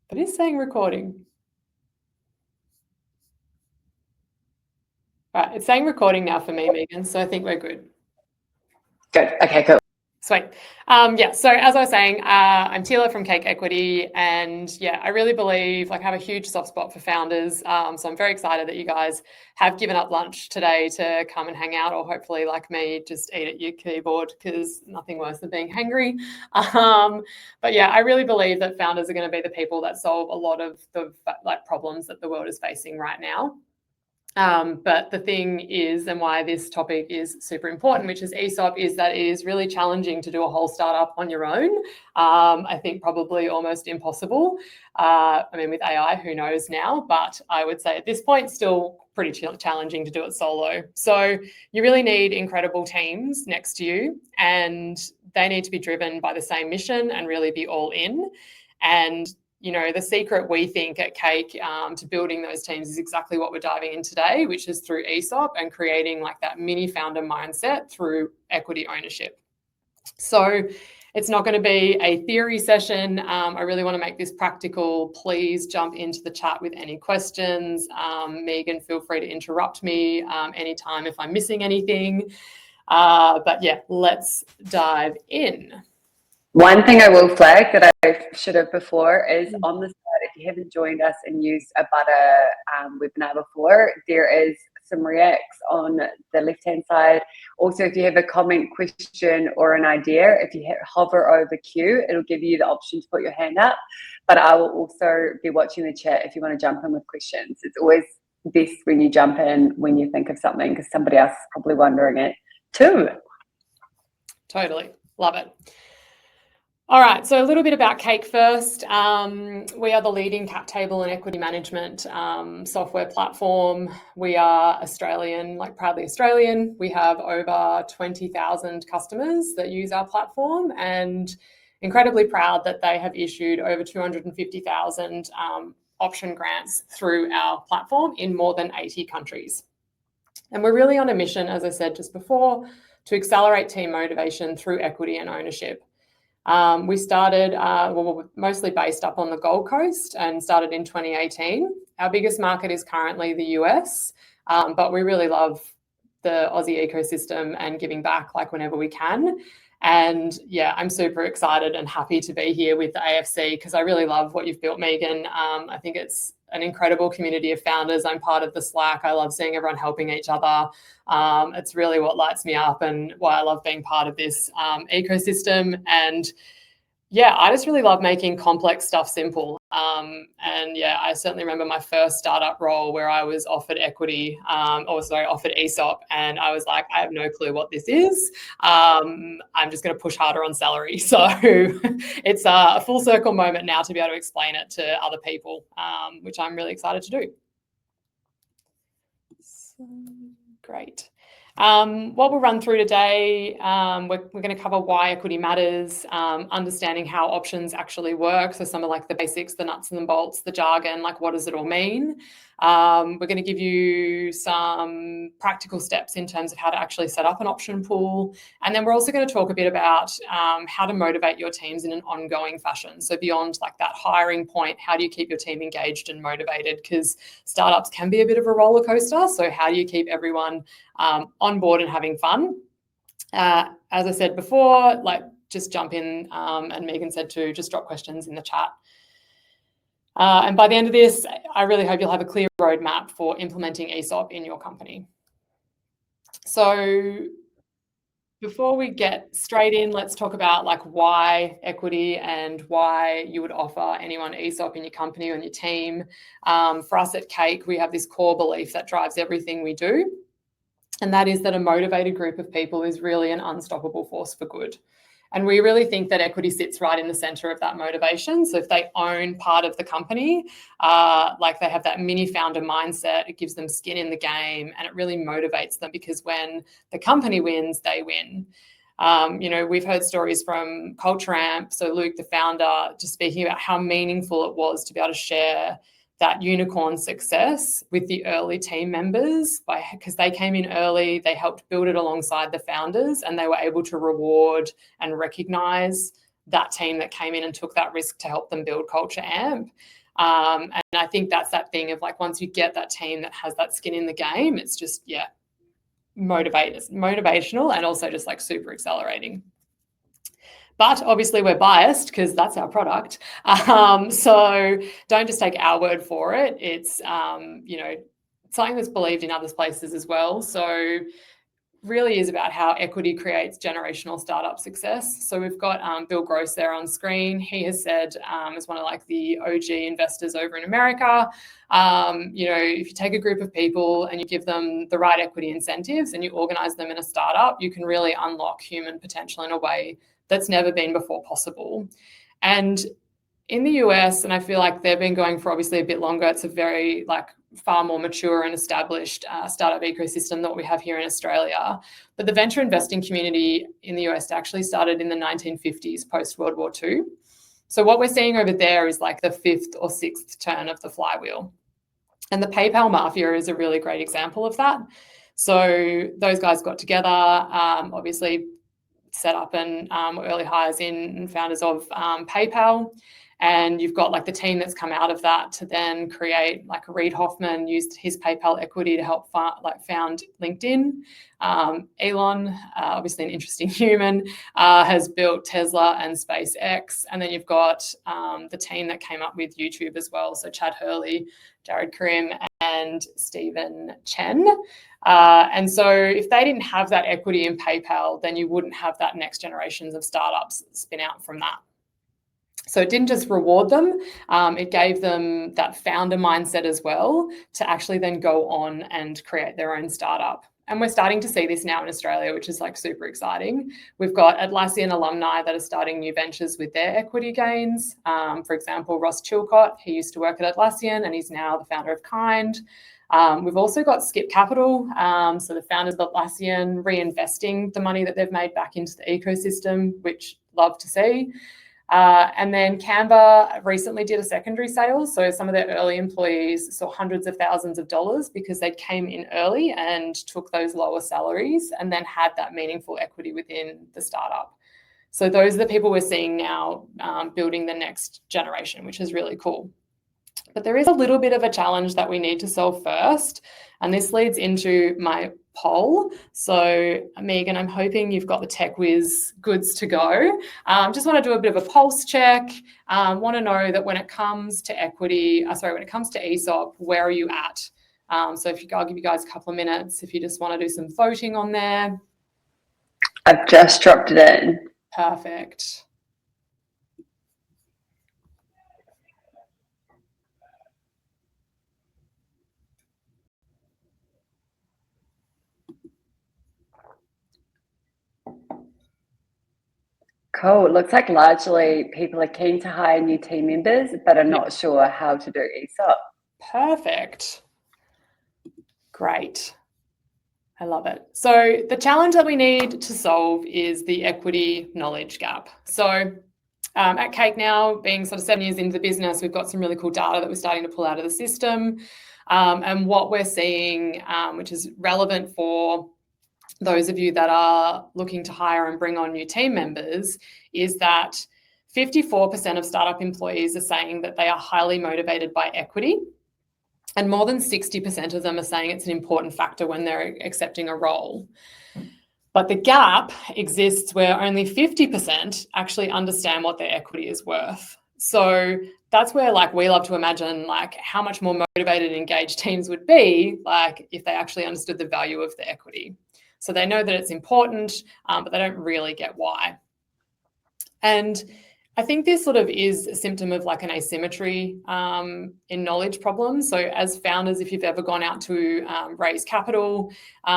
But it's saying recording. Right, it's saying recording now for me, Megan, so I think we're good. Good. Okay, cool. Sweet. Yeah, so as I was saying, I'm Teala from Cake Equity, and yeah, I really believe, like, I have a huge soft spot for founders. So I'm very excited that you guys have given up lunch today to come and hang out, or hopefully, like me, just eat at your keyboard, because nothing worse than being hangry. But yeah, I really believe that founders are going to be the people that solve a lot of the problems that the world is facing right now. But the thing is, and why this topic is super important, which is ESOP, is that it is really challenging to do a whole startup on your own. I think probably almost impossible. I mean, with AI, who knows now? But I would say at this point, still pretty challenging to do it solo. So you really need incredible teams next to you, and they need to be driven by the same mission and really be all in. And you know, the secret, we think at Cake, to building those teams is exactly what we're diving in today, which is through ESOP and creating like that mini founder mindset through equity ownership. So it's not going to be a theory session. I really want to make this practical. Please jump into the chat with any questions. Megan, feel free to interrupt me anytime if I'm missing anything. But yeah, let's dive in. One thing I will flag that I should have before is on the side, if you haven't joined us and used a Butter webinar before, there is some reacts on the left-hand side. Also, if you have a comment, question, or an idea, if you hover over Q, it'll give you the option to put your hand up. But I will also be watching the chat if you want to jump in with questions. It's always best when you jump in when you think of something, because somebody else is probably wondering it too. Totally. Love it. All right, so a little bit about Cake first. We are the leading cap table and equity management software platform. We are Australian, like proudly Australian. We have over 20,000 customers that use our platform, and incredibly proud that they have issued over 250,000 option grants through our platform in more than 80 countries. And we're really on a mission, as I said just before, to accelerate team motivation through equity and ownership. We started, we're mostly based up on the Gold Coast and started in 2018. Our biggest market is currently the US, but we really love the Aussie ecosystem and giving back like whenever we can. And yeah, I'm super excited and happy to be here with the AFC because I really love what you've built, Megan. I think it's an incredible community of founders. I'm part of the Slack. I love seeing everyone helping each other. It's really what lights me up and why I love being part of this ecosystem. And yeah, I just really love making complex stuff simple. And yeah, I certainly remember my first startup role where I was offered offered ESOP, and I was like, I have no clue what this is. I'm just going to push harder on salary. So it's a full circle moment now to be able to explain it to other people, which I'm really excited to do. So, great. What we'll run through today, we're going to cover why equity matters, understanding how options actually work. So some of like the basics, the nuts and the bolts, the jargon, like what does it all mean? We're going to give you some practical steps in terms of how to actually set up an option pool. And then we're also going to talk a bit about how to motivate your teams in an ongoing fashion. So beyond like that hiring point, how do you keep your team engaged and motivated? Because startups can be a bit of a roller coaster. So how do you keep everyone on board and having fun? As I said before, like just jump in, and Megan said too, just drop questions in the chat. And by the end of this, I really hope you'll have a clear roadmap for implementing ESOP in your company. So before we get straight in, let's talk about like why equity and why you would offer anyone ESOP in your company or in your team. For us at Cake, we have this core belief that drives everything we do. And that is that a motivated group of people is really an unstoppable force for good. And we really think that equity sits right in the center of that motivation. So if they own part of the company, like they have that mini founder mindset, it gives them skin in the game and it really motivates them because when the company wins, they win. You know, we've heard stories from Culture Amp. So Luke, the founder, just speaking about how meaningful it was to be able to share that unicorn success with the early team members because they came in early, they helped build it alongside the founders, and they were able to reward and recognize that team that came in and took that risk to help them build Culture Amp. And I think that's that thing of like, once you get that team that has that skin in the game, it's just, yeah, motivational and also just like super accelerating. But obviously we're biased because that's our product. So don't just take our word for it. It's, something that's believed in other places as well. So really is about how equity creates generational startup success. So we've got Bill Gross there on screen. He has said, as one of like the OG investors over in America, if you take a group of people and you give them the right equity incentives and you organize them in a startup, you can really unlock human potential in a way that's never been before possible. And in the US, and I feel like they've been going for obviously a bit longer, it's a very like far more mature and established startup ecosystem than what we have here in Australia. But the venture investing community in the US actually started in the 1950s, post-World War II. So what we're seeing over there is like the fifth or sixth turn of the flywheel. And the PayPal mafia is a really great example of that. So those guys got together, obviously set up and early hires in and founders of PayPal. And you've got like the team that's come out of that to then create, like Reid Hoffman used his PayPal equity to help found LinkedIn. Elon, obviously an interesting human, has built Tesla and SpaceX. And then you've got the team that came up with YouTube as well. So Chad Hurley, Jared Karim, and Stephen Chen. And so if they didn't have that equity in PayPal, then you wouldn't have that next generations of startups spin out from that. So it didn't just reward them, it gave them that founder mindset as well to actually then go on and create their own startup. And we're starting to see this now in Australia, which is like super exciting. We've got Atlassian alumni that are starting new ventures with their equity gains. For example, Ross Chilcott, he used to work at Atlassian and he's now the founder of Kind. We've also got Skip Capital, so the founders of Atlassian reinvesting the money that they've made back into the ecosystem, which love to see. And then Canva recently did a secondary sale. So some of their early employees saw hundreds of thousands of dollars because they came in early and took those lower salaries and then had that meaningful equity within the startup. So those are the people we're seeing now building the next generation, which is really cool. But there is a little bit of a challenge that we need to solve first. And this leads into my poll. So Megan, I'm hoping you've got the tech whiz goods to go. Just want to do a bit of a pulse check. Want to know that when it comes to when it comes to ESOP, where are you at? So I'll give you guys a couple of minutes if you just want to do some voting on there. I've just dropped it in. Perfect. Cool. It looks like largely people are keen to hire new team members, but are not sure how to do ESOP. Perfect. Great. I love it. So the challenge that we need to solve is the equity knowledge gap. So at Cake now, being sort of 7 years into the business, we've got some really cool data that we're starting to pull out of the system. And what we're seeing, which is relevant for those of you that are looking to hire and bring on new team members, is that 54% of startup employees are saying that they are highly motivated by equity. And more than 60% of them are saying it's an important factor when they're accepting a role. But the gap exists where only 50% actually understand what their equity is worth. So that's where we love to imagine how much more motivated and engaged teams would be if they actually understood the value of the equity. So they know that it's important, but they don't really get why. And I think this sort of is a symptom of an asymmetry in knowledge problems. So as founders, if you've ever gone out to raise capital,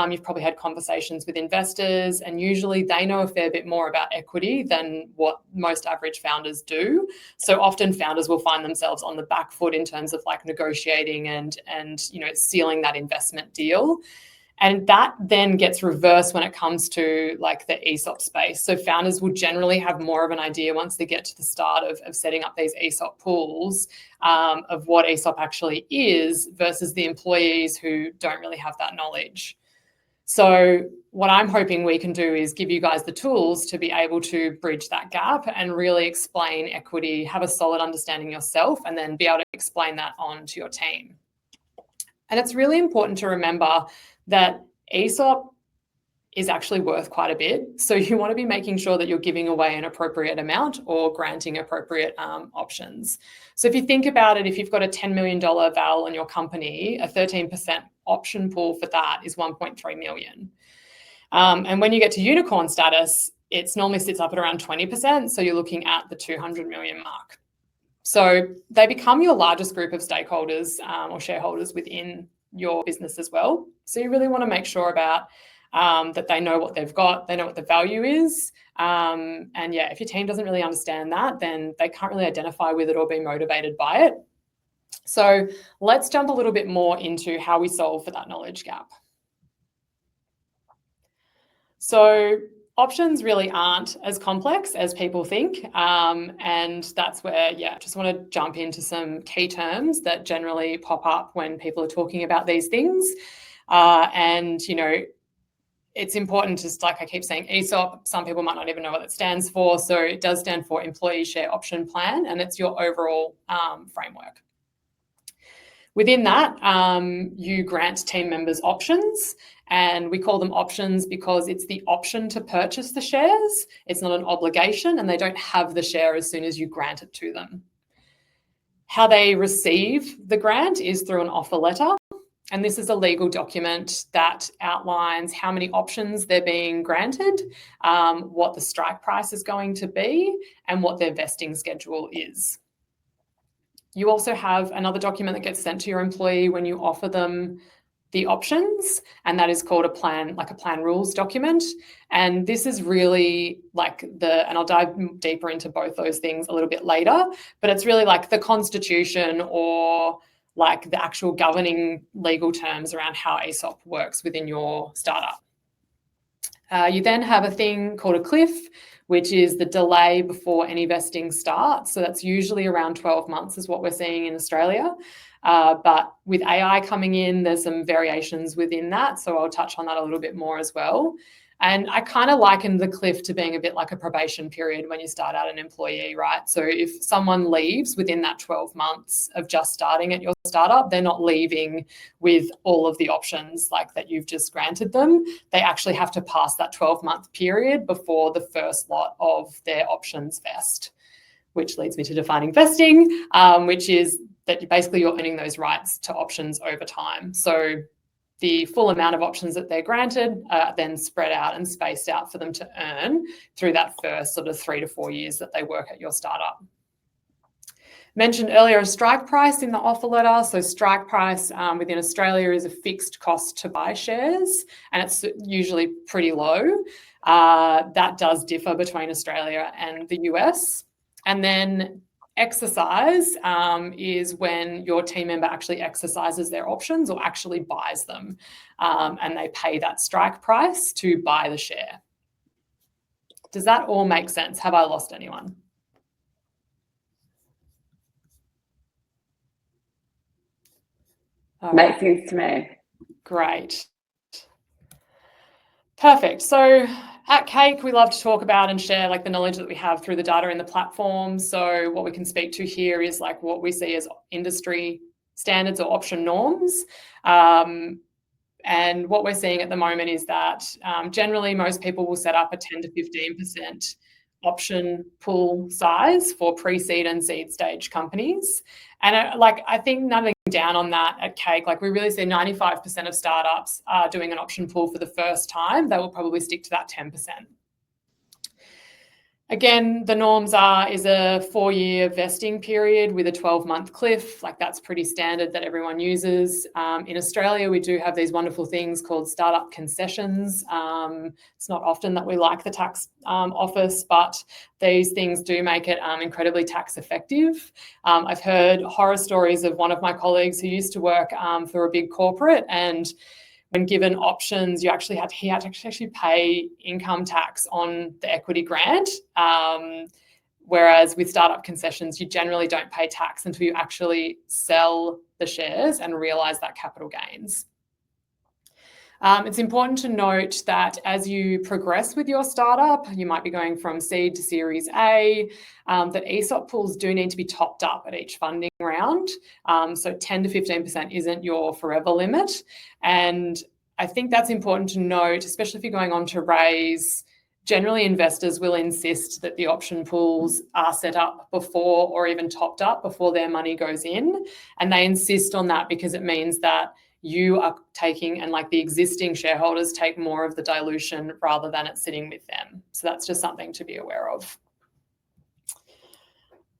you've probably had conversations with investors, and usually they know a fair bit more about equity than what most average founders do. So often founders will find themselves on the back foot in terms of negotiating and sealing that investment deal. And that then gets reversed when it comes to the ESOP space. So founders will generally have more of an idea once they get to the start of setting up these ESOP pools of what ESOP actually is versus the employees who don't really have that knowledge. So what I'm hoping we can do is give you guys the tools to be able to bridge that gap and really explain equity, have a solid understanding yourself, and then be able to explain that on to your team. And it's really important to remember that ESOP is actually worth quite a bit. So you want to be making sure that you're giving away an appropriate amount or granting appropriate options. So if you think about it, if you've got a $10 million val in your company, a 13% option pool for that is 1.3 million. And when you get to unicorn status, it normally sits up at around 20%. So you're looking at the 200 million mark. So they become your largest group of stakeholders or shareholders within your business as well. So you really want to make sure about that they know what they've got, they know what the value is. And yeah, if your team doesn't really understand that, then they can't really identify with it or be motivated by it. So let's jump a little bit more into how we solve for that knowledge gap. So options really aren't as complex as people think. And that's where, yeah, just want to jump into some key terms that generally pop up when people are talking about these things. And, you know, it's important, just like I keep saying, ESOP, some people might not even know what it stands for. So it does stand for Employee Share Option Plan, and it's your overall framework. Within that, you grant team members options, and we call them options because it's the option to purchase the shares. It's not an obligation, and they don't have the share as soon as you grant it to them. How they receive the grant is through an offer letter. And this is a legal document that outlines how many options they're being granted, what the strike price is going to be, and what their vesting schedule is. You also have another document that gets sent to your employee when you offer them the options, and that is called a plan, like a plan rules document. And this is really like and I'll dive deeper into both those things a little bit later, but it's really like the constitution or like the actual governing legal terms around how ESOP works within your startup. You then have a thing called a cliff, which is the delay before any vesting starts. So that's usually around 12 months is what we're seeing in Australia. But with AI coming in, there's some variations within that. So I'll touch on that a little bit more as well. And I kind of liken the cliff to being a bit like a probation period when you start out an employee, right? So if someone leaves within that 12 months of just starting at your startup, they're not leaving with all of the options like that you've just granted them. They actually have to pass that 12-month period before the first lot of their options vest, which leads me to defining vesting, which is that basically you're earning those rights to options over time. So the full amount of options that they're granted are then spread out and spaced out for them to earn through that first sort of 3 to 4 years that they work at your startup. Mentioned earlier a strike price in the offer letter. So strike price within Australia is a fixed cost to buy shares, and it's usually pretty low. That does differ between Australia and the US. And then exercise is when your team member actually exercises their options or actually buys them, and they pay that strike price to buy the share. Does that all make sense? Have I lost anyone? Makes sense to me. Great. Perfect. So at Cake, we love to talk about and share like the knowledge that we have through the data in the platform. So what we can speak to here is like what we see as industry standards or option norms. And what we're seeing at the moment is that generally most people will set up a 10 to 15% option pool size for pre-seed and seed stage companies. And I think nothing down on that at Cake, like we really see 95% of startups are doing an option pool for the first time. They will probably stick to that 10%. Again, the norms is a 4-year vesting period with a 12-month cliff. Like that's pretty standard that everyone uses. In Australia, we do have these wonderful things called startup concessions. It's not often that we like the tax office, but these things do make it incredibly tax effective. I've heard horror stories of one of my colleagues who used to work for a big corporate, and when given options, he had to actually pay income tax on the equity grant. Whereas with startup concessions, you generally don't pay tax until you actually sell the shares and realize that capital gains. It's important to note that as you progress with your startup, you might be going from seed to Series A, that ESOP pools do need to be topped up at each funding round. So 10 to 15% isn't your forever limit. And I think that's important to note, especially if you're going on to raise. Generally, investors will insist that the option pools are set up before or even topped up before their money goes in. And they insist on that because it means that you are taking, and like the existing shareholders take more of the dilution rather than it sitting with them. So that's just something to be aware of.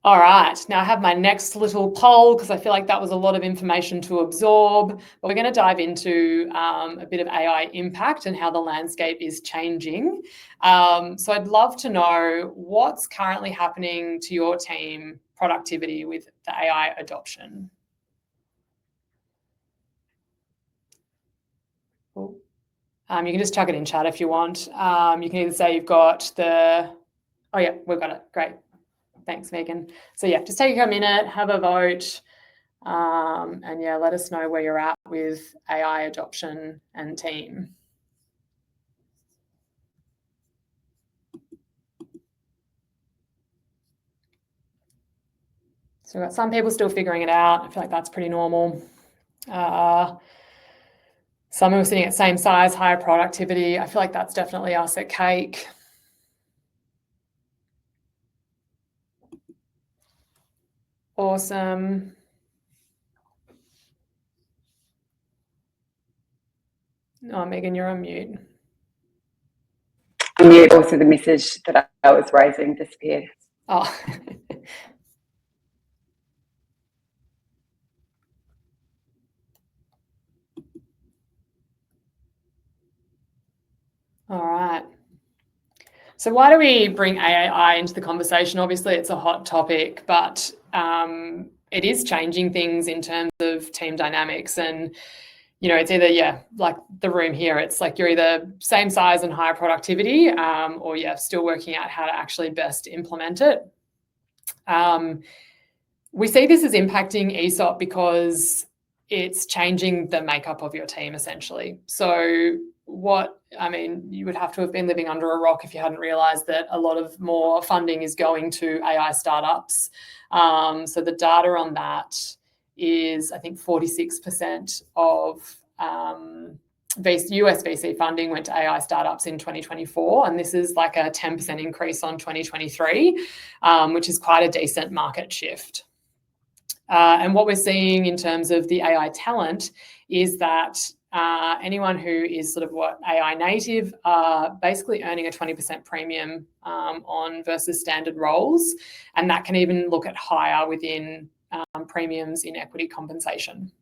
All right, now I have my next little poll because I feel like that was a lot of information to absorb, but we're going to dive into a bit of AI impact and how the landscape is changing. So I'd love to know what's currently happening to your team productivity with the AI adoption. You can just chuck it in chat if you want. You can either say you've got the, oh yeah, we've got it, great. Thanks, Megan. So yeah, just take a minute, have a vote, and yeah, let us know where you're at with AI adoption and team. So we've got some people still figuring it out. I feel like that's pretty normal. Some who are sitting at same size, higher productivity. I feel like that's definitely us at Cake. Awesome. Oh, Megan, you're on mute. Mute. Also, the message that I was raising disappeared. Oh. All right. So why do we bring AI into the conversation? Obviously, it's a hot topic, but it is changing things in terms of team dynamics. And, you know, it's either, yeah, like the room here, it's like you're either same size and higher productivity, or, yeah, still working out how to actually best implement it. We see this as impacting ESOP because it's changing the makeup of your team, essentially. So you would have to have been living under a rock if you hadn't realized that a lot of more funding is going to AI startups. So the data on that is, I think, 46% of US VC funding went to AI startups in 2024, and this is like a 10% increase on 2023, which is quite a decent market shift. And what we're seeing in terms of the AI talent is that anyone who is sort of AI native are basically earning a 20% premium on versus standard roles, and that can even look at higher within premiums in equity compensation.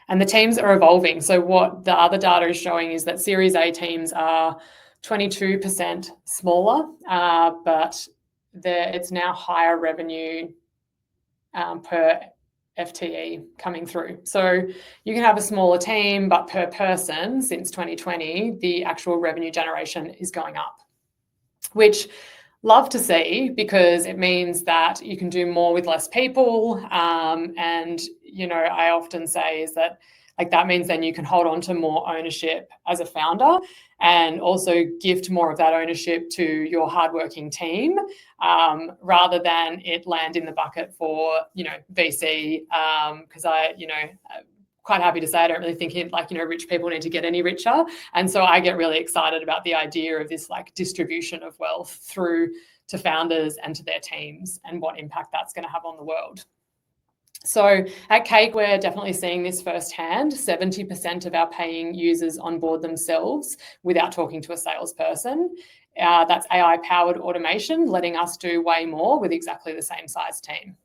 And the teams are evolving. So what the other data is showing is that Series A teams are 22% smaller, but it's now higher revenue per FTE coming through. So you can have a smaller team, but per person since 2020, the actual revenue generation is going up, which love to see because it means that you can do more with less people. And, you know, I often say is that like that means then you can hold on to more ownership as a founder and also gift more of that ownership to your hardworking team rather than it land in the bucket for, you know, VC. Because quite happy to say I don't really think rich people need to get any richer. And so I get really excited about the idea of this like distribution of wealth through to founders and to their teams and what impact that's going to have on the world. So at Cake, we're definitely seeing this firsthand. 70% of our paying users onboard themselves without talking to a salesperson. That's AI-powered automation, letting us do way more with exactly the same size team.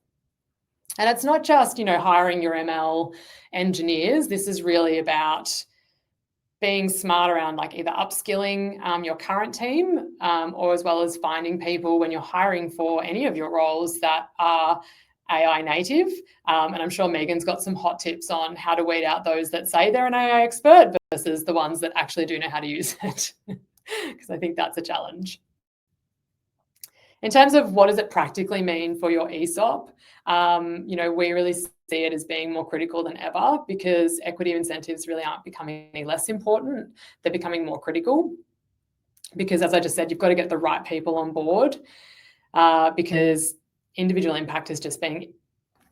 And it's not just, hiring your ML engineers. This is really about being smart around like either upskilling your current team or as well as finding people when you're hiring for any of your roles that are AI native. And I'm sure Megan's got some hot tips on how to weed out those that say they're an AI expert versus the ones that actually do know how to use it, because I think that's a challenge. In terms of what does it practically mean for your ESOP, we really see it as being more critical than ever, because equity incentives really aren't becoming any less important. They're becoming more critical because, as I just said, you've got to get the right people on board, because individual impact is just being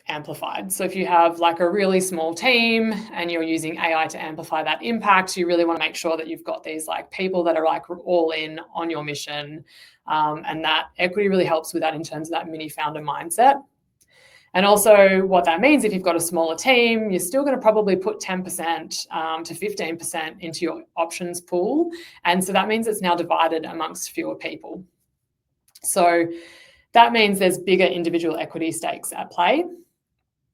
amplified. So if you have like a really small team and you're using AI to amplify that impact, you really want to make sure that you've got these like people that are like all in on your mission. And that equity really helps with that in terms of that mini founder mindset. And also what that means, if you've got a smaller team, you're still going to probably put 10% to 15% into your options pool. And so that means it's now divided amongst fewer people. So that means there's bigger individual equity stakes at play.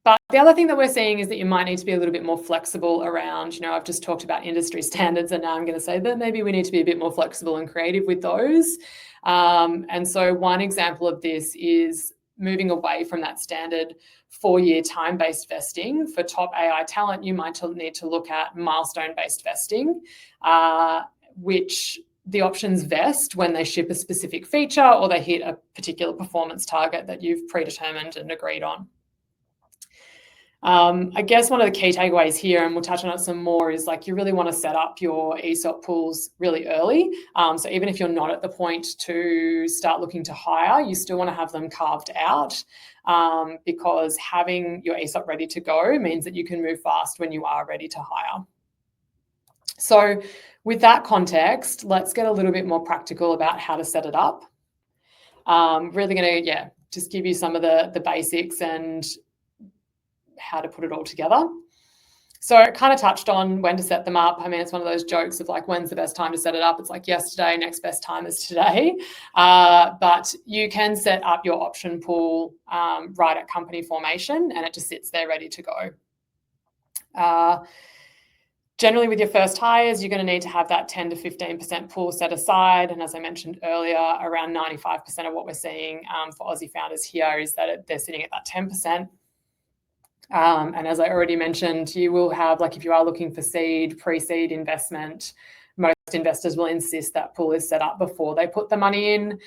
But the other thing that we're seeing is that you might need to be a little bit more flexible around, I've just talked about industry standards, and now I'm going to say that maybe we need to be a bit more flexible and creative with those. And so one example of this is moving away from that standard 4-year time-based vesting. For top AI talent, you might need to look at milestone-based vesting, which the options vest when they ship a specific feature or they hit a particular performance target that you've predetermined and agreed on. I guess one of the key takeaways here, and we'll touch on it some more, is like you really want to set up your ESOP pools really early. So even if you're not at the point to start looking to hire, you still want to have them carved out, because having your ESOP ready to go means that you can move fast when you are ready to hire. So with that context, let's get a little bit more practical about how to set it up. Really going to, just give you some of the basics and how to put it all together. So I kind of touched on when to set them up. I mean, it's one of those jokes of like, when's the best time to set it up? It's like yesterday, next best time is today. But you can set up your option pool right at company formation, and it just sits there ready to go. Generally, with your first hires, you're going to need to have that 10 to 15% pool set aside. And as I mentioned earlier, around 95% of what we're seeing for Aussie founders here is that they're sitting at that 10%. And as I already mentioned, you will have, like, if you are looking for seed, pre-seed investment, most investors will insist that pool is set up before they put the money in,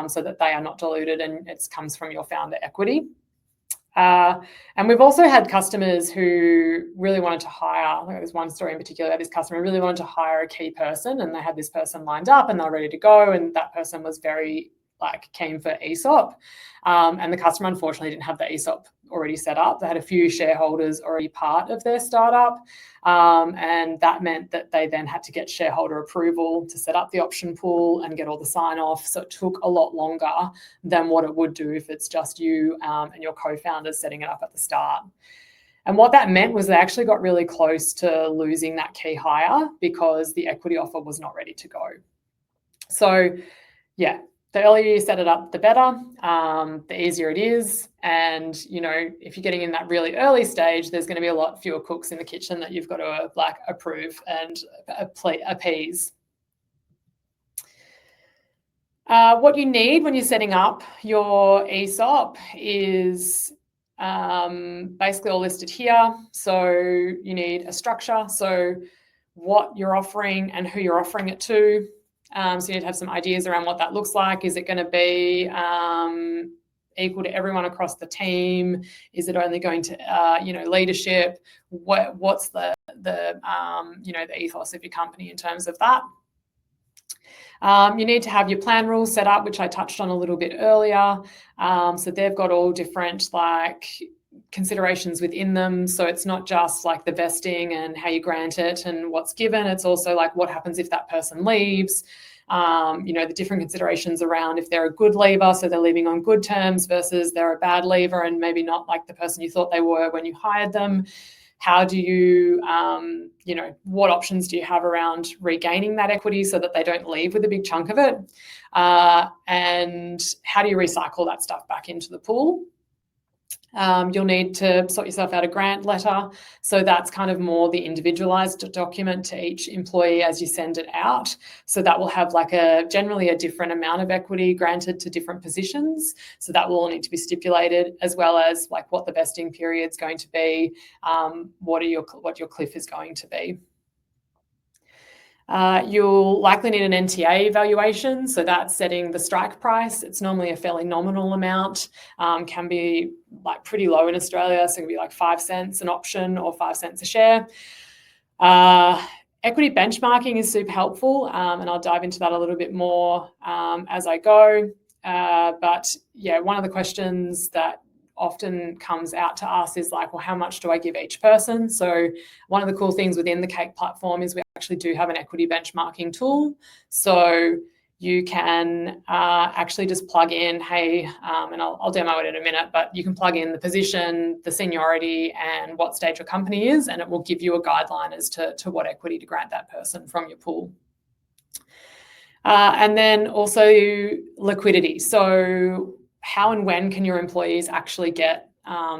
so that they are not diluted and it comes from your founder equity. And we've also had customers who really wanted to hire, there was one story in particular, this customer really wanted to hire a key person, and they had this person lined up and they're ready to go, and that person was very keen for ESOP. And the customer unfortunately didn't have the ESOP already set up. They had a few shareholders already part of their startup. And that meant that they then had to get shareholder approval to set up the option pool and get all the sign off. So it took a lot longer than what it would do if it's just you and your co-founders setting it up at the start. And what that meant was they actually got really close to losing that key hire because the equity offer was not ready to go. So the earlier you set it up, the better, the easier it is. And, if you're getting in that really early stage, there's going to be a lot fewer cooks in the kitchen that you've got to approve and appease. What you need when you're setting up your ESOP is basically all listed here. So you need a structure, so what you're offering and who you're offering it to. So you need to have some ideas around what that looks like. Is it going to be equal to everyone across the team? Is it only going to, leadership? What's the ethos of your company in terms of that? You need to have your plan rules set up, which I touched on a little bit earlier. So they've got all different considerations within them. So it's not just the vesting and how you grant it and what's given. It's also what happens if that person leaves. The different considerations around if they're a good leaver, so they're leaving on good terms, versus they're a bad leaver and maybe not the person you thought they were when you hired them. How do you, what options do you have around regaining that equity so that they don't leave with a big chunk of it? And how do you recycle that stuff back into the pool? You'll need to sort yourself out a grant letter. So that's kind of more the individualized document to each employee as you send it out. So that will have generally a different amount of equity granted to different positions. So that will all need to be stipulated, as well as what the vesting period is going to be, what your cliff is going to be. You'll likely need an NTA valuation, so that's setting the strike price. It's normally a fairly nominal amount, can be like pretty low in Australia, so it can be like 5 cents an option or 5 cents a share. Equity benchmarking is super helpful, and I'll dive into that a little bit more as I go. But yeah, one of the questions that often comes out to us is like, well, how much do I give each person? So one of the cool things within the Cake platform is we actually do have an equity benchmarking tool. So you can actually just plug in, hey, and I'll demo it in a minute, but you can plug in the position, the seniority, and what stage your company is, and it will give you a guideline as to what equity to grant that person from your pool. And then also liquidity. So how and when can your employees actually get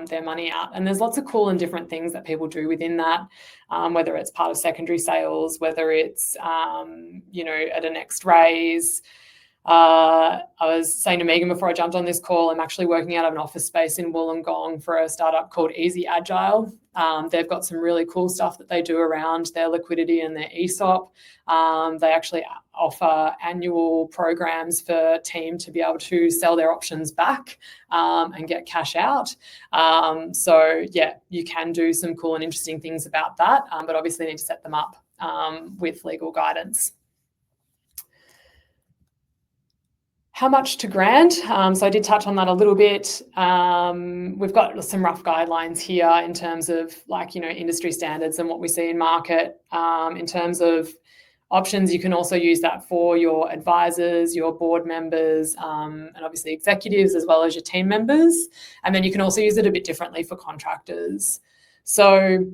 their money out? And there's lots of cool and different things that people do within that, whether it's part of secondary sales, whether it's, at a next raise. I was saying to Megan before I jumped on this call, I'm actually working out of an office space in Wollongong for a startup called Easy Agile. They've got some really cool stuff that they do around their liquidity and their ESOP. They actually offer annual programs for team to be able to sell their options back and get cash out. So yeah, you can do some cool and interesting things about that, but obviously need to set them up with legal guidance. How much to grant? So I did touch on that a little bit. We've got some rough guidelines here in terms of industry standards and what we see in market. In terms of options, you can also use that for your advisors, your board members, and obviously executives, as well as your team members. And then you can also use it a bit differently for contractors. So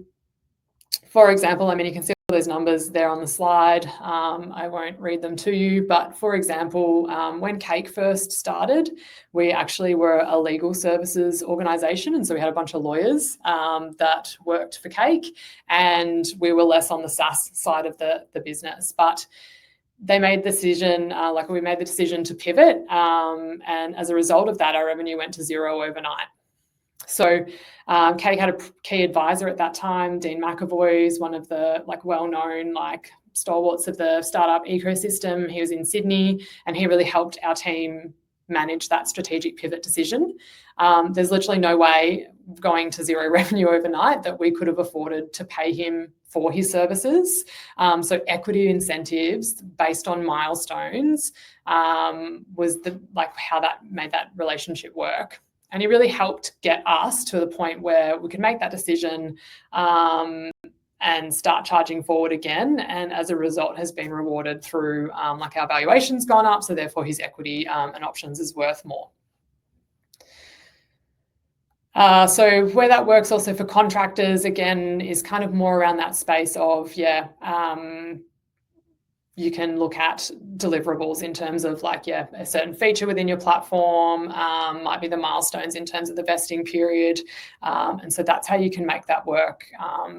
for example, you can see all those numbers there on the slide. I won't read them to you, but for example, when Cake first started, we actually were a legal services organisation, and so we had a bunch of lawyers that worked for Cake, and we were less on the SaaS side of the business. But they made the decision, we made the decision to pivot, and as a result of that, our revenue went to zero overnight. So Cake had a key advisor at that time, Dean McAvoy, is one of the well-known stalwarts of the startup ecosystem. He was in Sydney, and he really helped our team manage that strategic pivot decision. There's literally no way going to zero revenue overnight that we could have afforded to pay him for his services. So equity incentives based on milestones was how that made that relationship work. And he really helped get us to the point where we could make that decision and start charging forward again. And as a result, has been rewarded through our valuation's gone up. So therefore his equity and options is worth more. So where that works also for contractors, again, is kind of more around that space of, you can look at deliverables in terms of a certain feature within your platform, might be the milestones in terms of the vesting period. And so that's how you can make that work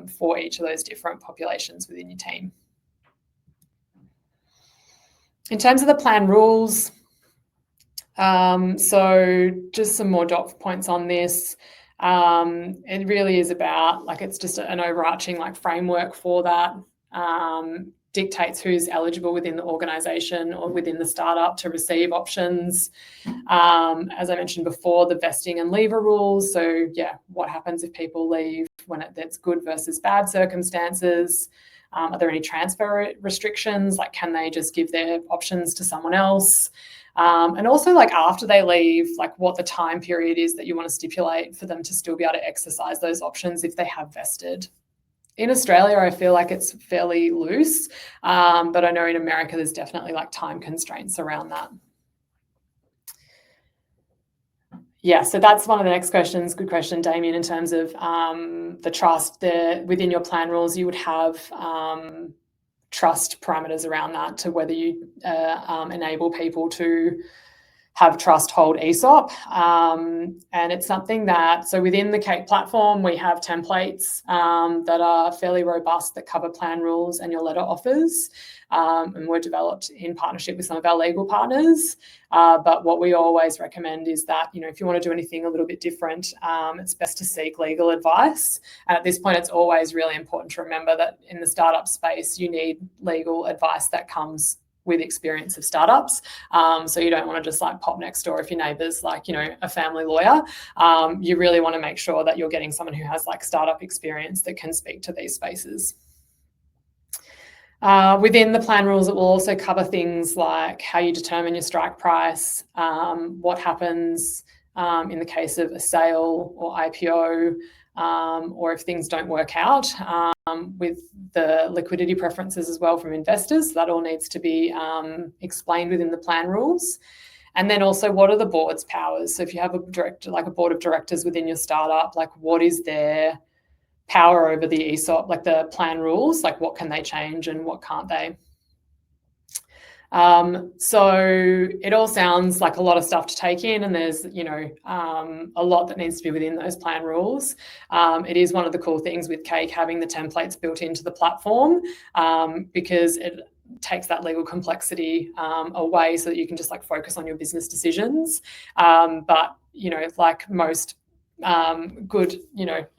for each of those different populations within your team. In terms of the plan rules, so just some more dot points on this. It really is about it's just an overarching framework for that. Dictates who's eligible within the organisation or within the startup to receive options. As I mentioned before, the vesting and leaver rules. So what happens if people leave when it's good versus bad circumstances? Are there any transfer restrictions? Can they just give their options to someone else? And also after they leave, what the time period is that you want to stipulate for them to still be able to exercise those options if they have vested. In Australia, I feel like it's fairly loose, but I know in America there's definitely time constraints around that. Yeah, so that's one of the next questions. Good question, Damien, in terms of the trust. Within your plan rules, you would have trust parameters around that to whether you enable people to have trust hold ESOP. And it's something that, so within the CAKE platform, we have templates that are fairly robust that cover plan rules and your letter offers. And were developed in partnership with some of our legal partners. But what we always recommend is that, if you want to do anything a little bit different, it's best to seek legal advice. And at this point, it's always really important to remember that in the startup space, you need legal advice that comes with experience of startups. So you don't want to just pop next door if your neighbour's a family lawyer. You really want to make sure that you're getting someone who has startup experience that can speak to these spaces. Within the plan rules, it will also cover things like how you determine your strike price, what happens in the case of a sale or IPO, or if things don't work out, with the liquidity preferences as well from investors. That all needs to be explained within the plan rules. And then also, what are the board's powers? So if you have a director, a board of directors within your startup, what is their power over the ESOP, the plan rules, what can they change and what can't they? So it all sounds like a lot of stuff to take in, and there's, a lot that needs to be within those plan rules. It is one of the cool things with CAKE having the templates built into the platform, because it takes that legal complexity away so that you can just focus on your business decisions. But, like most good,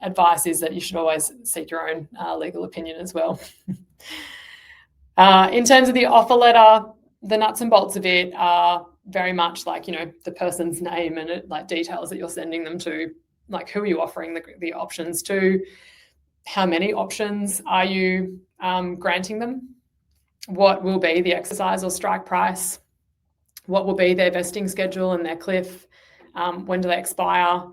advice is that you should always seek your own legal opinion as well. In terms of the offer letter, the nuts and bolts of it are very much the person's name and details that you're sending them to, who are you offering the options to, how many options are you granting them, what will be the exercise or strike price, what will be their vesting schedule and their cliff, when do they expire,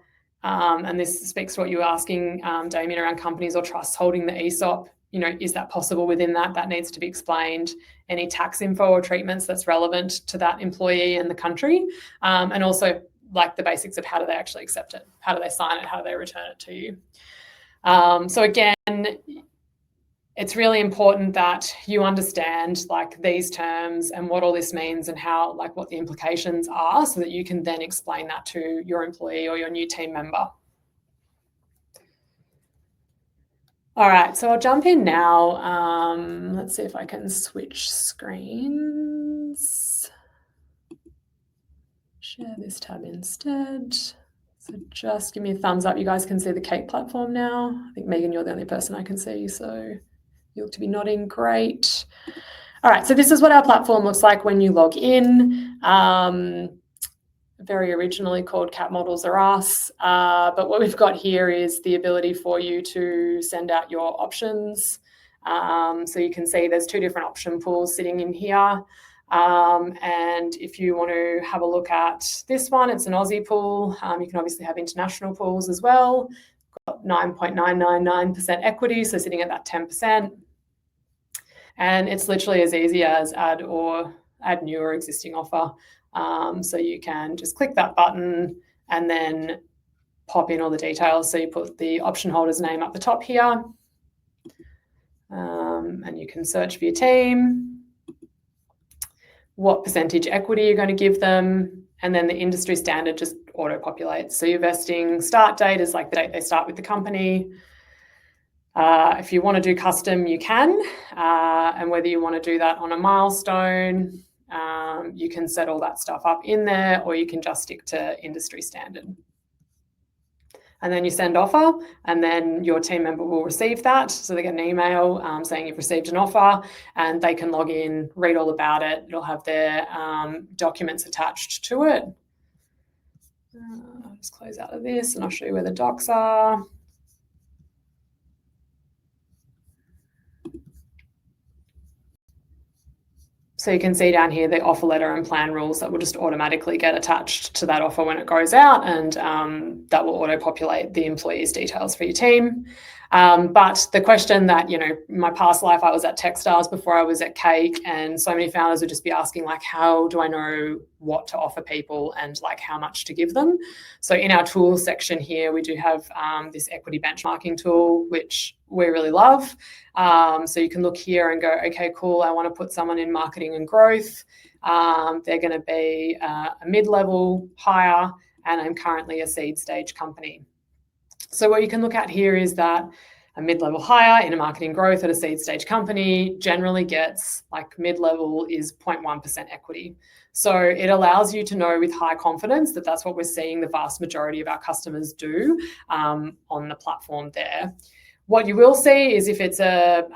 and this speaks to what you were asking, Damien, around companies or trusts holding the ESOP. Is that possible within that? That needs to be explained. Any tax info or treatments that's relevant to that employee and the country. And also the basics of how do they actually accept it? How do they sign it? How do they return it to you? So again, it's really important that you understand these terms and what all this means and how, what the implications are, so that you can then explain that to your employee or your new team member. All right, so I'll jump in now. Let's see if I can switch screens. Share this tab instead. So just give me a thumbs up. You guys can see the CAKE platform now. I think, Megan, you're the only person I can see, so you look to be nodding. Great. All right, so this is what our platform looks like when you log in. Very originally called Cap Models Are Us, but what we've got here is the ability for you to send out your options. So you can see there's two different option pools sitting in here. And if you want to have a look at this one, it's an Aussie pool. You can obviously have international pools as well. Got 9.999% equity, so sitting at that 10%. And it's literally as easy as add new or existing offer. So you can just click that button and then pop in all the details. So you put the option holder's name up the top here, and you can search for your team, what percentage equity you're going to give them, and then the industry standard just auto-populates. So your vesting start date is the date they start with the company. If you want to do custom, you can, and whether you want to do that on a milestone, you can set all that stuff up in there, or you can just stick to industry standard. And then you send offer, and then your team member will receive that. So they get an email saying you've received an offer, and they can log in, read all about it. It'll have their documents attached to it. I'll just close out of this and I'll show you where the docs are. So you can see down here the offer letter and plan rules that will just automatically get attached to that offer when it goes out, and that will auto-populate the employee's details for your team. But the question that, in my past life, I was at Techstars before I was at CAKE, and so many founders would just be asking, how do I know what to offer people and how much to give them? So in our tools section here, we do have this equity benchmarking tool, which we really love. So you can look here and go, okay, cool, I want to put someone in marketing and growth. they're going to be a mid-level hire, and I'm currently a seed stage company. So what you can look at here is that a mid-level hire in a marketing growth at a seed stage company generally gets, like, mid-level is 0.1% equity. So it allows you to know with high confidence that that's what we're seeing the vast majority of our customers do on the platform there. What you will see is if it's a,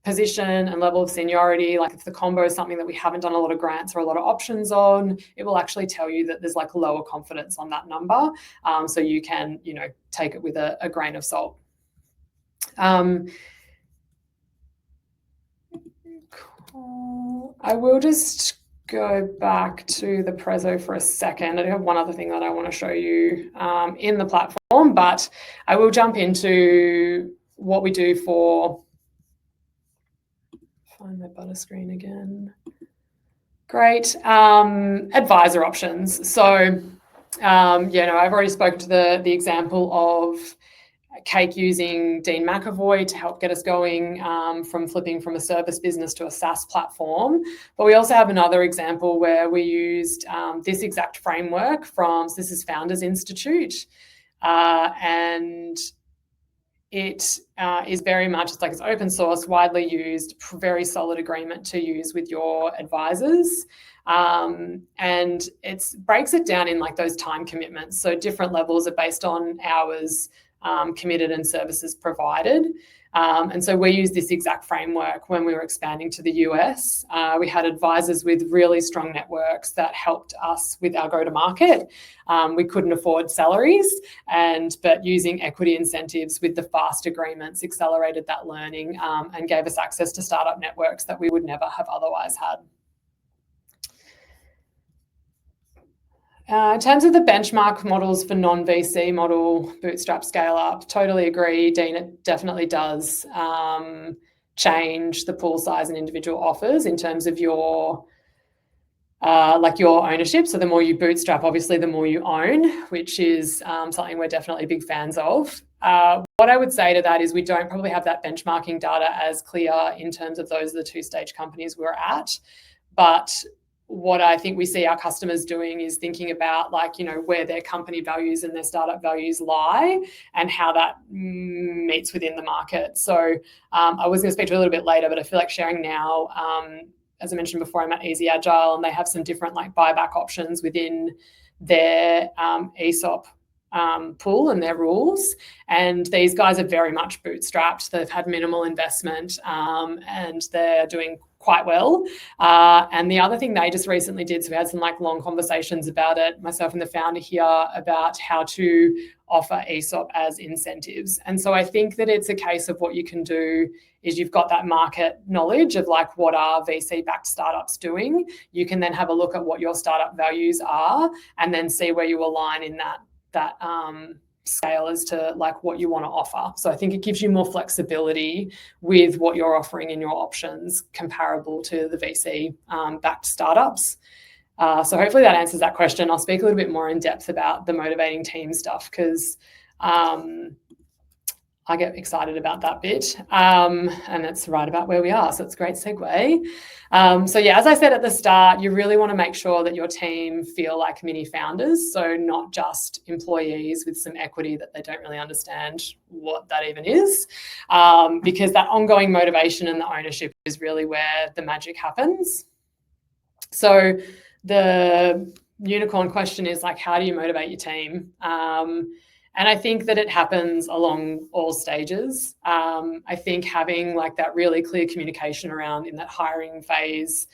position and level of seniority, like if the combo is something that we haven't done a lot of grants or a lot of options on, it will actually tell you that there's like lower confidence on that number. So you can, take it with a grain of salt. Cool. I will just go back to the Prezzo for a second. I do have one other thing that I want to show you in the platform, but I will jump into what we do for, find my butter screen again. Great. Advisor options. So, I've already spoken to the example of Cake using Dean McAvoy to help get us going from flipping from a service business to a SaaS platform. But we also have another example where we used this exact framework so this is Founders Institute, and it is very much, it's open source, widely used, very solid agreement to use with your advisors. And it breaks it down in like those time commitments. So different levels are based on hours committed and services provided. And so we used this exact framework when we were expanding to the US. We had advisors with really strong networks that helped us with our go-to-market. We couldn't afford salaries, but using equity incentives with the fast agreements accelerated that learning and gave us access to startup networks that we would never have otherwise had. In terms of the benchmark models for non-VC model bootstrap scale up, totally agree, Dean, it definitely does change the pool size and individual offers in terms of your ownership. So the more you bootstrap, obviously the more you own, which is something we're definitely big fans of. What I would say to that is we don't probably have that benchmarking data as clear in terms of those are the two-stage companies we're at. But what I think we see our customers doing is thinking about where their company values and their startup values lie and how that meets within the market. So I was going to speak to it a little bit later, but I feel like sharing now. As I mentioned before, I'm at Easy Agile, and they have some different buyback options within their ESOP pool and their rules. And these guys are very much bootstrapped. They've had minimal investment and they're doing quite well. And the other thing they just recently did, so we had some long conversations about it, myself and the founder here, about how to offer ESOP as incentives. And so I think that it's a case of what you can do is you've got that market knowledge of what are VC-backed startups doing. You can then have a look at what your startup values are and then see where you align in that scale as to what you want to offer. So I think it gives you more flexibility with what you're offering in your options comparable to the VC backed startups. So hopefully that answers that question. I'll speak a little bit more in depth about the motivating team stuff because I get excited about that bit and it's right about where we are. So it's a great segue. As I said at the start, you really want to make sure that your team feel like mini founders. So not just employees with some equity that they don't really understand what that even is, because that ongoing motivation and the ownership is really where the magic happens. So the unicorn question is how do you motivate your team? And I think that it happens along all stages. I think having that really clear communication around in that hiring phase,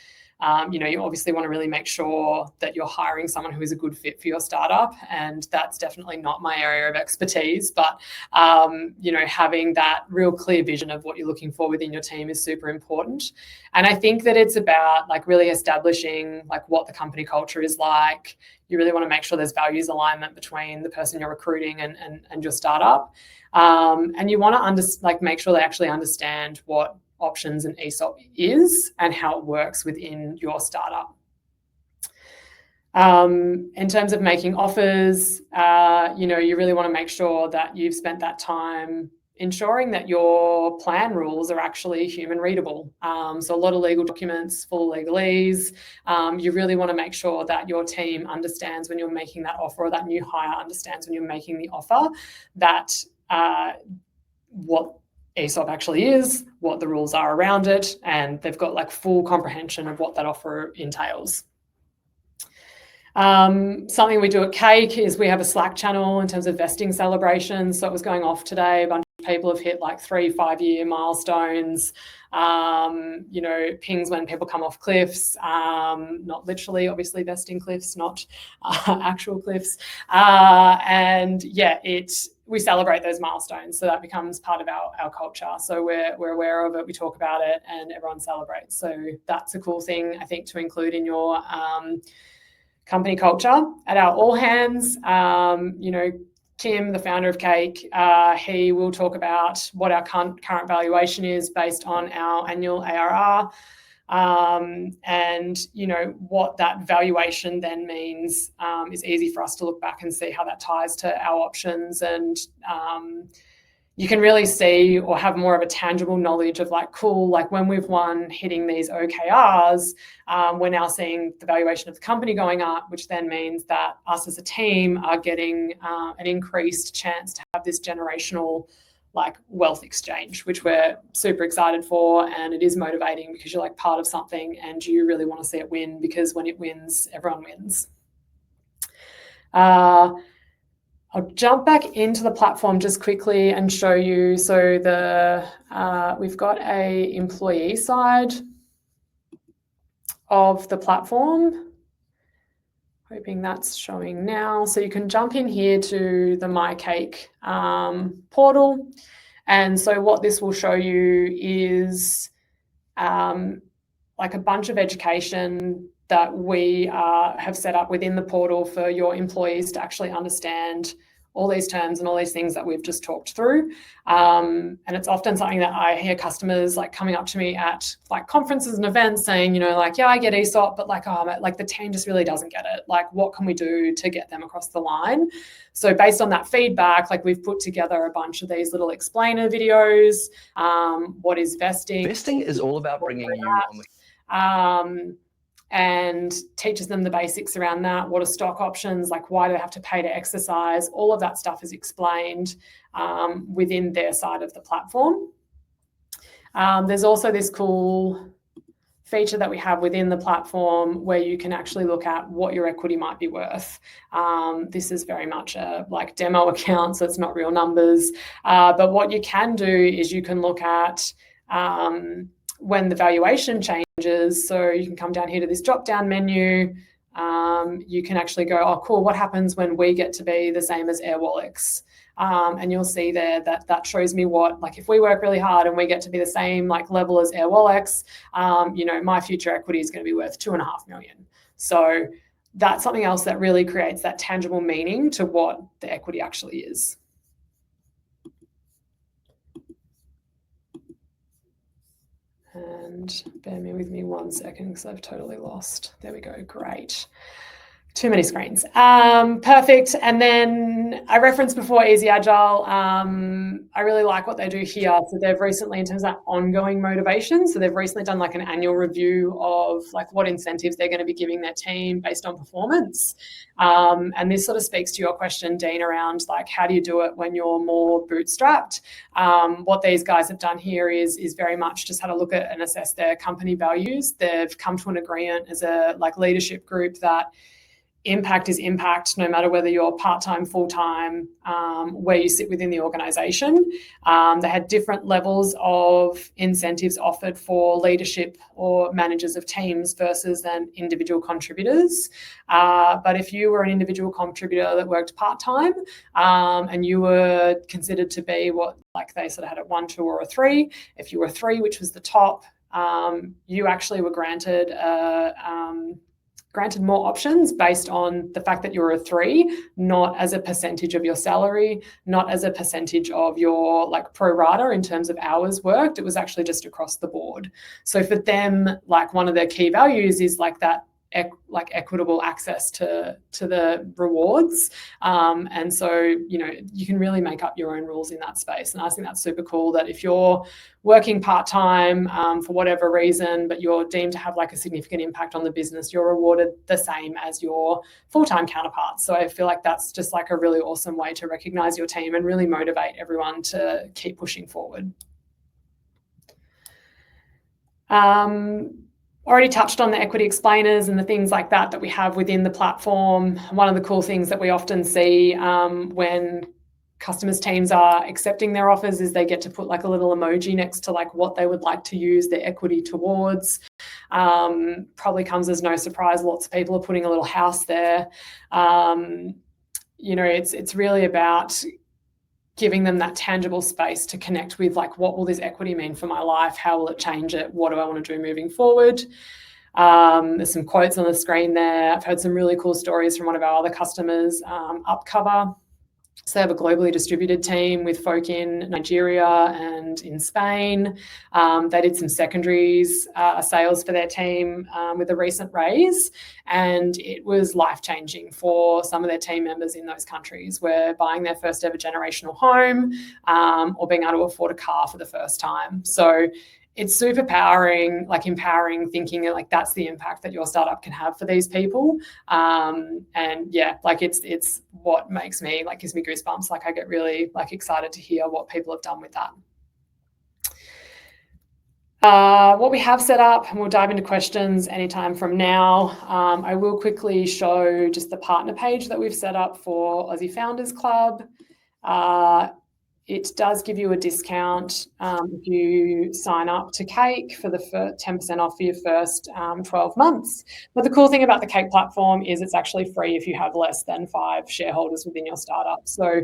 you obviously want to really make sure that you're hiring someone who is a good fit for your startup. And that's definitely not my area of expertise, but, having that real clear vision of what you're looking for within your team is super important. And I think that it's about really establishing what the company culture is like. You really want to make sure there's values alignment between the person you're recruiting and your startup. And you want to make sure they actually understand what options and ESOP is and how it works within your startup. In terms of making offers, you really want to make sure that you've spent that time ensuring that your plan rules are actually human readable. So a lot of legal documents, full legalese. You really want to make sure that your team understands when you're making that offer, or that new hire understands when you're making the offer, that what ESOP actually is, what the rules are around it, and they've got like full comprehension of what that offer entails. Something we do at Cake is we have a Slack channel in terms of vesting celebrations. So it was going off today. A bunch of people have hit like 3-5 year milestones, pings when people come off cliffs, not literally, obviously vesting cliffs, not actual cliffs. We celebrate those milestones. So that becomes part of our culture. So we're aware of it, we talk about it, and everyone celebrates. So that's a cool thing, I think, to include in your company culture. At our all hands, Kim, the founder of Cake, he will talk about what our current valuation is based on our annual ARR, and what that valuation then means is easy for us to look back and see how that ties to our options. And you can really see or have more of a tangible knowledge of like, cool, like when we've won hitting these OKRs, we're now seeing the valuation of the company going up, which then means that us as a team are getting an increased chance to have this generational like wealth exchange, which we're super excited for. And it is motivating because you're like part of something and you really want to see it win, because when it wins, everyone wins. I'll jump back into the platform just quickly and show you. So we've got a employee side of the platform. Hoping that's showing now. So you can jump in here to the My Cake portal. And so what this will show you is like a bunch of education that we have set up within the portal for your employees to actually understand all these terms and all these things that we've just talked through. And it's often something that I hear customers like coming up to me at like conferences and events saying, yeah, I get ESOP, but like the team just really doesn't get it. Like, what can we do to get them across the line? So based on that feedback, like we've put together a bunch of these little explainer videos. What is vesting? Vesting is all about bringing you on the and teaches them the basics around that. What are stock options? Like, why do they have to pay to exercise? All of that stuff is explained within their side of the platform. There's also this cool feature that we have within the platform where you can actually look at what your equity might be worth. This is very much a like demo account, so it's not real numbers. But what you can do is you can look at when the valuation changes. So you can come down here to this drop down menu. You can actually go, oh, cool, what happens when we get to be the same as Airwallex? And you'll see there that shows me what, like if we work really hard and we get to be the same like level as Airwallex, my future equity is going to be worth $2.5 million. So that's something else that really creates that tangible meaning to what the equity actually is. And bear with me 1 second because I've totally lost. There we go. Great. Too many screens. Perfect. And then I referenced before Easy Agile. I really like what they do here. So they've recently, in terms of that ongoing motivation, so they've recently done like an annual review of like what incentives they're going to be giving their team based on performance. And this sort of speaks to your question, Dean, around like how do you do it when you're more bootstrapped? What these guys have done here is very much just had a look at and assess their company values. They've come to an agreement as a like leadership group that impact is impact, no matter whether you're part-time, full-time, where you sit within the organisation. They had different levels of incentives offered for leadership or managers of teams versus then individual contributors. But if you were an individual contributor that worked part-time and you were considered to be what like they sort of had at 1, 2 or a 3, if you were a 3, which was the top, you actually were granted more options based on the fact that you're a 3, not as a percentage of your salary, not as a percentage of your like pro rata in terms of hours worked. It was actually just across the board. So for them, like one of their key values is like that equitable access to the rewards. And so, you can really make up your own rules in that space. And I think that's super cool that if you're working part-time for whatever reason, but you're deemed to have like a significant impact on the business, you're rewarded the same as your full-time counterparts. So I feel like that's just like a really awesome way to recognize your team and really motivate everyone to keep pushing forward. Already touched on the equity explainers and the things like that we have within the platform. One of the cool things that we often see when customers' teams are accepting their offers is they get to put like a little emoji next to like what they would like to use their equity towards. Probably comes as no surprise. Lots of people are putting a little house there. It's really about giving them that tangible space to connect with, like, what will this equity mean for my life? How will it change it? What do I want to do moving forward? There's some quotes on the screen there. I've heard some really cool stories from one of our other customers, Upcover. So they have a globally distributed team with folk in Nigeria and in Spain. They did some secondaries sales for their team with a recent raise, and it was life-changing for some of their team members in those countries, where buying their first ever generational home or being able to afford a car for the first time. So it's super empowering thinking like that's the impact that your startup can have for these people. And yeah, like it's what makes me, like, gives me goosebumps. Like I get really like excited to hear what people have done with that. What we have set up, and we'll dive into questions anytime from now. I will quickly show just the partner page that we've set up for Aussie Founders Club. It does give you a discount if you sign up to Cake for the 10% off for your first 12 months. But the cool thing about the Cake platform is it's actually free if you have less than 5 shareholders within your startup. So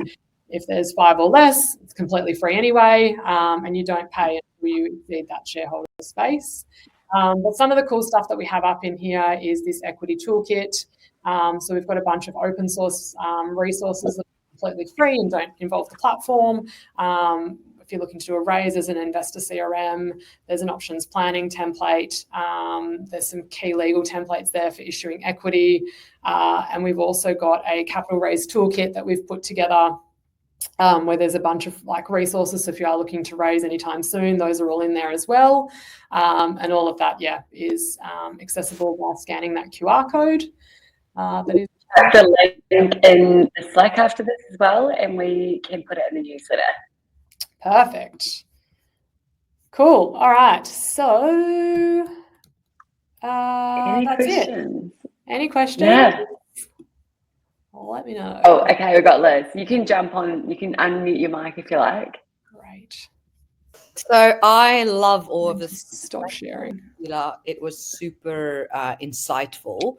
if there's 5 or less, it's completely free anyway, and you don't pay until you exceed that shareholder space. But some of the cool stuff that we have up in here is this equity toolkit. So we've got a bunch of open source resources that completely free and don't involve the platform. If you're looking to do a raise as an investor CRM, there's an options planning template. There's some key legal templates there for issuing equity. And we've also got a capital raise toolkit that we've put together where there's a bunch of like resources. So if you are looking to raise anytime soon, those are all in there as well. And all of that, is accessible by scanning that QR code. That is the link in the Slack after this as well, and we can put it in the newsletter. Perfect. Cool. All right. So that's questions? it. Any questions? Yeah. Well, let me know. Oh, okay. We've got Liz. You can jump on. You can unmute your mic if you like. Great. So I love all of this. Stop sharing. It was super insightful.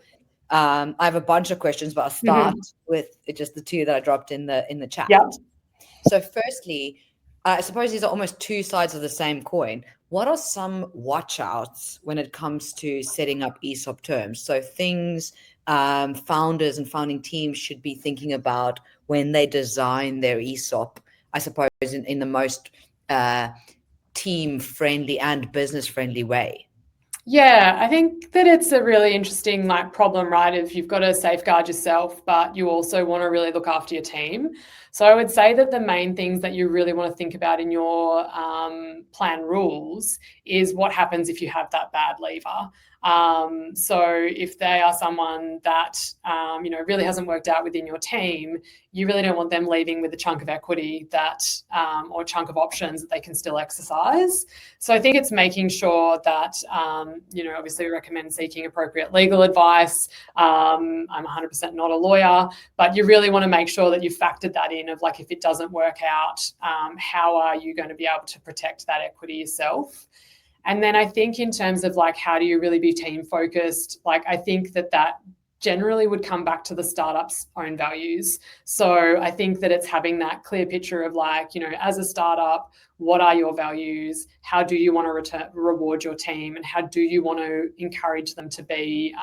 I have a bunch of questions, but I'll start with just the 2 that I dropped in the chat. Yep. So firstly, I suppose these are almost 2 sides of the same coin. What are some watch outs when it comes to setting up ESOP terms? So things founders and founding teams should be thinking about when they design their ESOP, I suppose in the most team friendly and business friendly way. Yeah, I think that it's a really interesting problem, right? If you've got to safeguard yourself, but you also want to really look after your team. So I would say that the main things that you really want to think about in your plan rules is what happens if you have that bad leaver. So if they are someone that, really hasn't worked out within your team, you really don't want them leaving with a chunk of equity that, or a chunk of options that they can still exercise. So I think it's making sure that, obviously we recommend seeking appropriate legal advice. I'm 100% not a lawyer, but you really want to make sure that you've factored that in of if it doesn't work out, how are you going to be able to protect that equity yourself? And then I think in terms of how do you really be team focused, I think that generally would come back to the startup's own values. So I think that it's having that clear picture of as a startup, what are your values? How do you want to reward your team? And how do you want to encourage them to be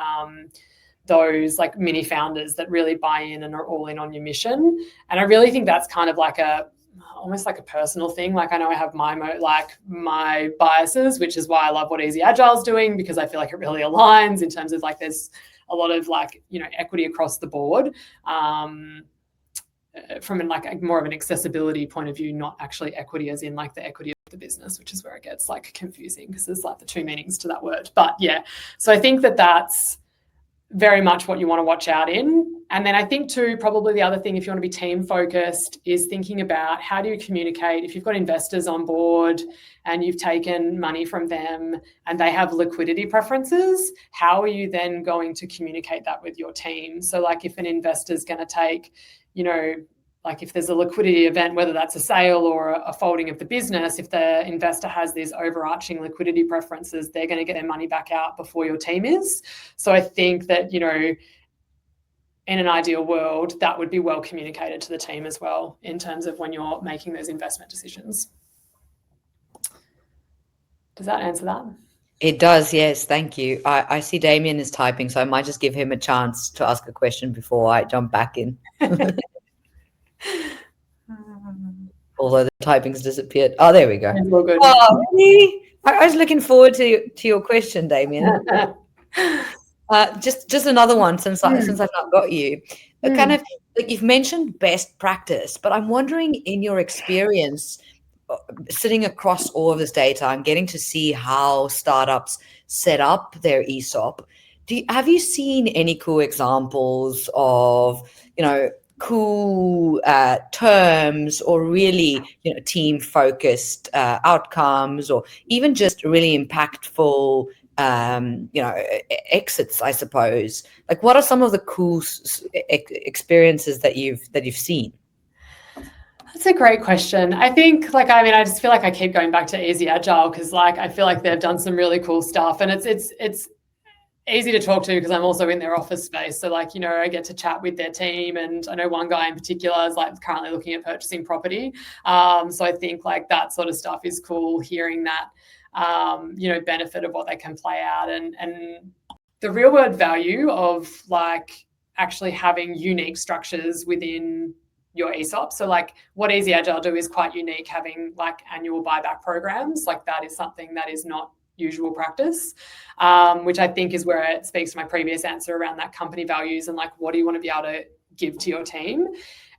those mini founders that really buy in and are all in on your mission? And I really think that's kind of almost like a personal thing. I know I have my biases, which is why I love what Easy Agile's doing, because I feel like it really aligns in terms of there's a lot of like, you know, equity across the board. From like more of an accessibility point of view, not actually equity as in like the equity of the business, which is where it gets like confusing because there's like the two meanings to that word. But yeah, so I think that that's very much what you want to watch out in. And then I think too, probably the other thing, if you want to be team focused, is thinking about how do you communicate if you've got investors on board and you've taken money from them and they have liquidity preferences, how are you then going to communicate that with your team? So like if an investor's going to take, you know, like if there's a liquidity event, whether that's a sale or a folding of the business, if the investor has these overarching liquidity preferences, they're going to get their money back out before your team is. So I think that, you know, in an ideal world, that would be well communicated to the team as well in terms of when you're making those investment decisions. Does that answer that? It does, yes. Thank you. I see Damien is typing, so I might just give him a chance to ask a question before I jump back in. Although the typing's disappeared. Oh, there we go. It's all good. Oh, really? I was looking forward to your question, Damien. Just another one since I've not got you. Kind of like you've mentioned best practice, but I'm wondering in your experience sitting across all of this data and getting to see how startups set up their ESOP, have you seen any cool examples of, you know, cool terms or really, you know, team focused outcomes or even just really impactful you know, exits, I suppose? Like what are some of the cool experiences that you've seen? That's a great question. I think, like, I mean, I just feel like I keep going back to Easy Agile because, like, I feel like they've done some really cool stuff, and it's easy to talk to because I'm also in their office space. So, like, you know, I get to chat with their team, and I know one guy in particular is like currently looking at purchasing property. So I think like that sort of stuff is cool. Hearing that, you know, benefit of what they can play out, and the real world value of like actually having unique structures within your ESOP. So like what Easy Agile do is quite unique, having like annual buyback programs. Like that is something that is not usual practice, which I think is where it speaks to my previous answer around that company values and like what do you want to be able to give to your team.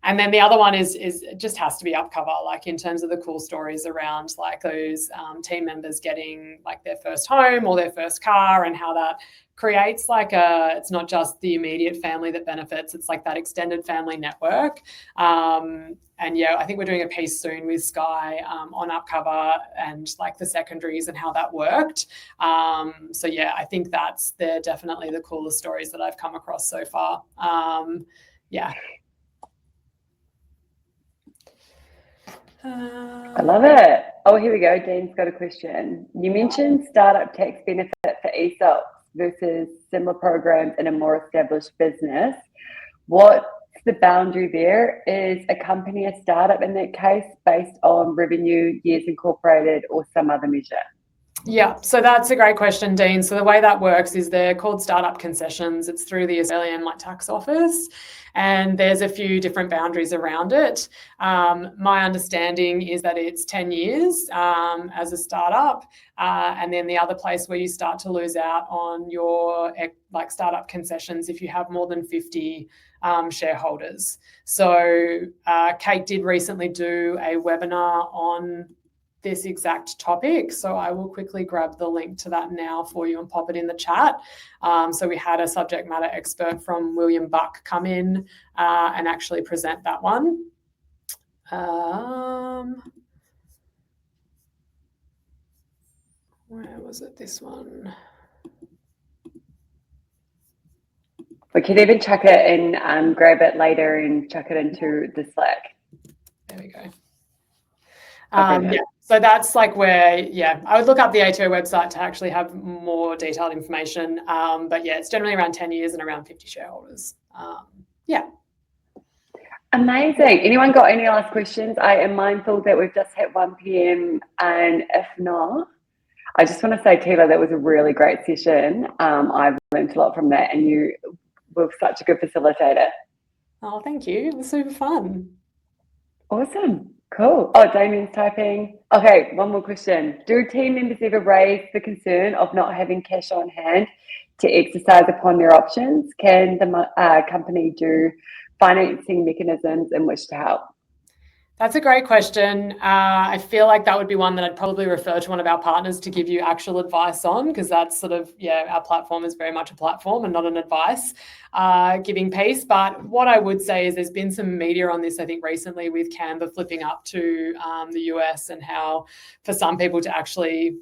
And then the other one is it just has to be upcover, like in terms of the cool stories around like those team members getting like their first home or their first car, and how that creates like it's not just the immediate family that benefits, it's like that extended family network. And yeah, I think we're doing a piece soon with Sky on upcover and like the secondaries and how that worked. So yeah, I think they're definitely the coolest stories that I've come across so far. Yeah. I love it. Oh, here we go. Dean's got a question. You mentioned startup tax benefit for ESOPs versus similar programs in a more established business. What's the boundary there? Is a company a startup in that case based on revenue, years incorporated, or some other measure? Yeah, so that's a great question, Dean. So the way that works is they're called startup concessions. It's through the Australian tax office, and there's a few different boundaries around it. My understanding is that it's 10 years as a startup, and then the other place where you start to lose out on your like startup concessions if you have more than 50 shareholders. So Kate did recently do a webinar on this exact topic. So I will quickly grab the link to that now for you and pop it in the chat. So we had a subject matter expert from William Buck come in and actually present that one. Where was it? This one. We could even chuck it in, grab it later and chuck it into the Slack. There we go. Yeah, so that's like where, yeah, I would look up the ATO website to actually have more detailed information. But yeah, it's generally around 10 years and around 50 shareholders. Yeah. Amazing. Anyone got any last questions? I am mindful that we've just hit 1 p.m. and if not, I just want to say, Teala, that was a really great session. I've learned a lot from that, and you were such a good facilitator. Oh, thank you. It was super fun. Awesome. Cool. Oh, Damien's typing. Okay, one more question. Do team members ever raise the concern of not having cash on hand to exercise upon their options? Can the company do financing mechanisms in which to help? That's a great question. I feel like that would be one that I'd probably refer to one of our partners to give you actual advice on, because that's sort of, our platform is very much a platform and not an advice giving piece. But what I would say is there's been some media on this, I think, recently with Canva flipping up to the US, and how for some people to actually,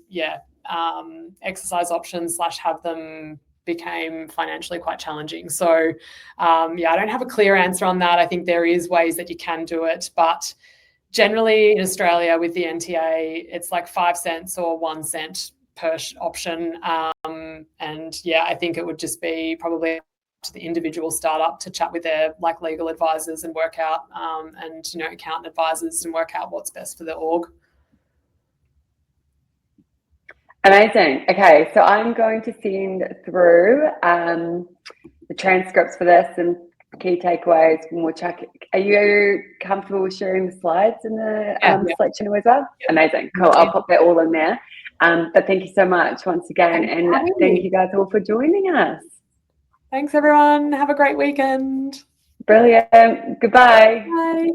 exercise options / have them became financially quite challenging. So I don't have a clear answer on that. I think there is ways that you can do it, but generally in Australia with the NTA, it's like 5 cents or 1 cent per option. I think it would just be probably up to the individual startup to chat with their legal advisors and work out, accountant advisors, and work out what's best for the org. Amazing. Okay, so I'm going to send through the transcripts for this and key takeaways. We'll check. Are you comfortable with sharing the slides in the Slack channel as well? Yeah. Amazing. Cool. I'll pop that all in there. But thank you so much once again. And thank you guys all for joining us. Thanks, everyone. Have a great weekend. Brilliant. Goodbye. Bye.